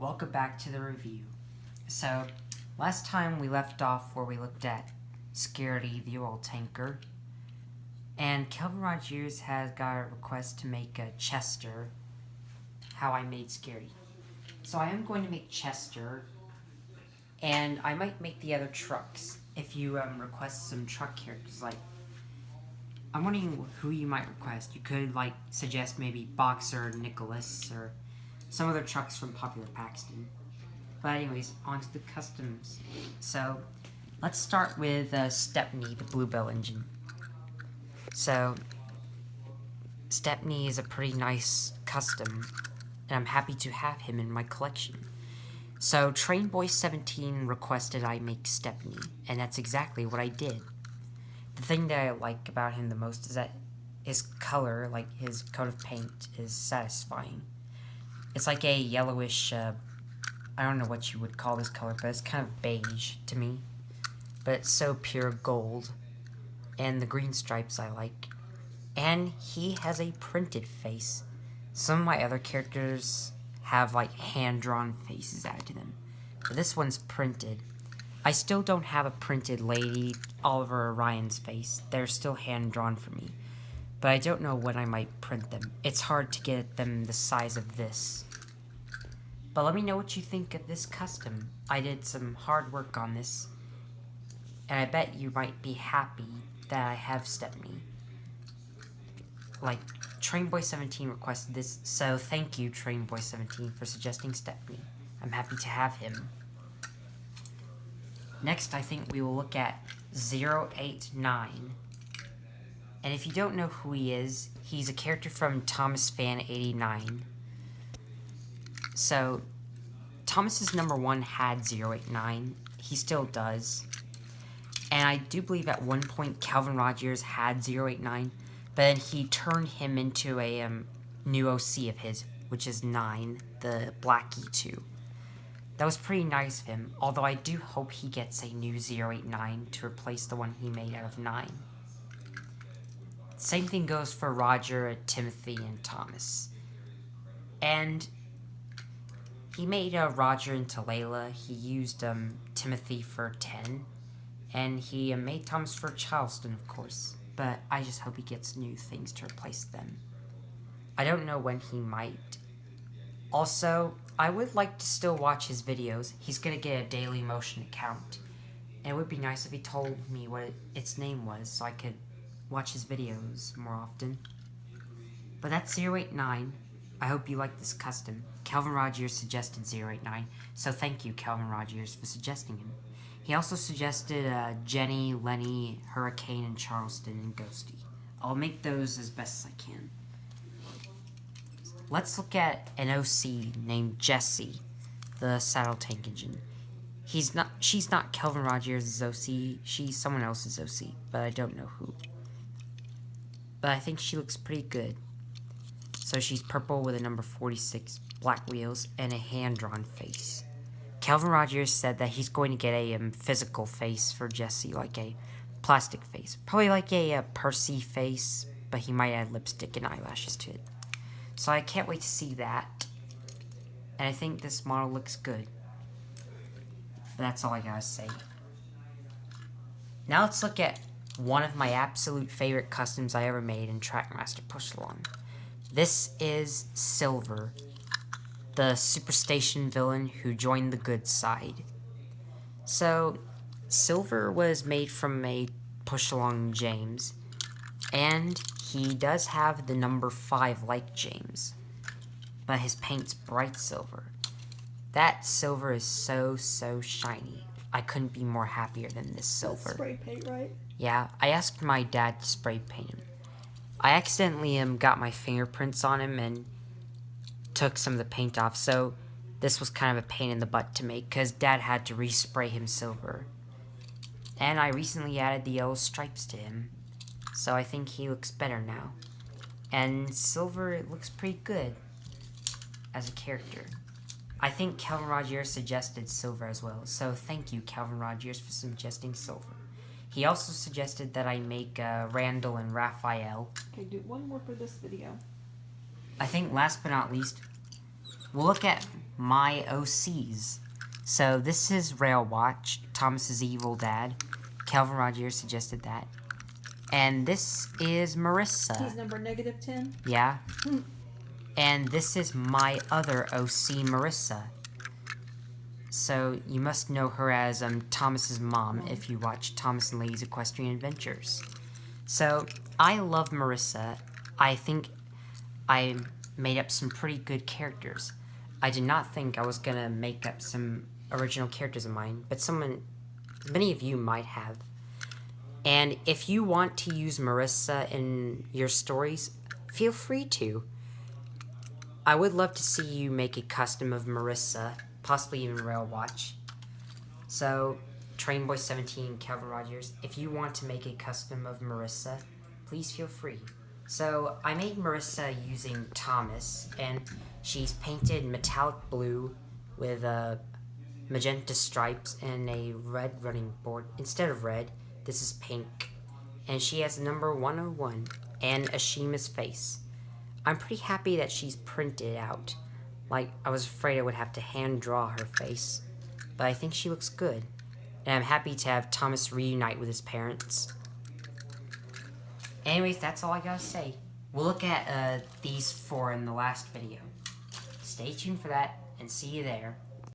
welcome back to the review. So, last time we left off where we looked at Scaredy, the oil tanker, and Kelvin Rogers has got a request to make a Chester, how I made Scaredy. So I am going to make Chester, and I might make the other trucks if you request some truck characters. Like, I'm wondering who you might request. You could like suggest maybe Boxer, Nicholas, or some other trucks from Popular Paxton. But anyways, on to the customs. So, let's start with Stepney, the Bluebell engine. So, Stepney is a pretty nice custom, and I'm happy to have him in my collection. So, Trainboy17 requested I make Stepney, and that's exactly what I did. The thing that I like about him the most is that his color, like his coat of paint, is satisfying. It's like a yellowish, I don't know what you would call this color, but it's kind of beige to me. But it's so pure gold. And the green stripes I like. And he has a printed face. Some of my other characters have like hand-drawn faces added to them. But this one's printed. I still don't have a printed Lady Oliver Orion's face. They're still hand-drawn for me. But I don't know when I might print them. It's hard to get them the size of this. But let me know what you think of this custom. I did some hard work on this. And I bet you might be happy that I have Stepney. Like, Trainboy17 requested this, so thank you, Trainboy17, for suggesting Stepney. I'm happy to have him. Next, I think we will look at 089. And if you don't know who he is, he's a character from Thomas Fan 89. So, Thomas's number 1 had 089. He still does. And I do believe at one point Kelvin Rogers had 089, but then he turned him into a new OC of his, which is 9, the Black E2. That was pretty nice of him, although I do hope he gets a new 089 to replace the one he made out of 9. Same thing goes for Roger, Timothy, and Thomas. And he made Roger into Layla. He used Timothy for 10. And he made Thomas for Charleston, of course. But I just hope he gets new things to replace them. I don't know when he might. Also, I would like to still watch his videos. He's going to get a Daily Motion account. And it would be nice if he told me what its name was so I could watch his videos more often. But that's 089. I hope you like this custom. Kelvin Rogers suggested 089, so thank you, Kelvin Rogers, for suggesting him. He also suggested Jenny, Lenny, Hurricane, and Charleston, and Ghosty. I'll make those as best as I can. Let's look at an OC named Jessie, the Saddle Tank Engine. She's not Kelvin Rogers' OC, she's someone else's OC, but I don't know who. But I think she looks pretty good. So she's purple with a number 46, black wheels, and a hand-drawn face. Kelvin Rogers said that he's going to get a physical face for Jessie, like a plastic face. Probably like a Percy face, but he might add lipstick and eyelashes to it. So I can't wait to see that. And I think this model looks good. But that's all I gotta say. Now let's look at one of my absolute favorite customs I ever made in Trackmaster Push-Along. This is Silver, the Superstation villain who joined the good side. So, Silver was made from a Push-Along James, and he does have the number 5 like James, but his paint's bright silver. That silver is so shiny. I couldn't be more happier than this silver. That's spray paint, right? Yeah, I asked my dad to spray paint him. I accidentally got my fingerprints on him and took some of the paint off, so this was kind of a pain in the butt to make because Dad had to respray him silver. And I recently added the yellow stripes to him, so I think he looks better now. And Silver looks pretty good as a character. I think Kelvin Rogers suggested Silver as well, so thank you, Kelvin Rogers, for suggesting Silver. He also suggested that I make Randall and Raphael. Okay, do one more for this video. I think last but not least, we'll look at my OCs. So this is Rail Watch, Thomas's evil dad. Calvin Rogers suggested that. And this is Marissa. He's number -10? Yeah. And this is my other OC, Marissa. So you must know her as Thomas's mom if you watch Thomas and Lady's Equestrian Adventures. So I love Marissa. I think I made up some pretty good characters. I did not think I was gonna make up some original characters of mine, but many of you might have. And if you want to use Marissa in your stories, feel free to. I would love to see you make a custom of Marissa, possibly even Rail Watch. So, Trainboy17, Calvin Rogers, if you want to make a custom of Marissa, please feel free. So, I made Marissa using Thomas, and she's painted metallic blue with magenta stripes and a red running board. Instead of red, this is pink. And she has number 101 and Ashima's face. I'm pretty happy that she's printed out. Like, I was afraid I would have to hand draw her face. But I think she looks good. And I'm happy to have Thomas reunite with his parents. Anyways, that's all I gotta say. We'll look at these 4 in the last video. Stay tuned for that, and see you there.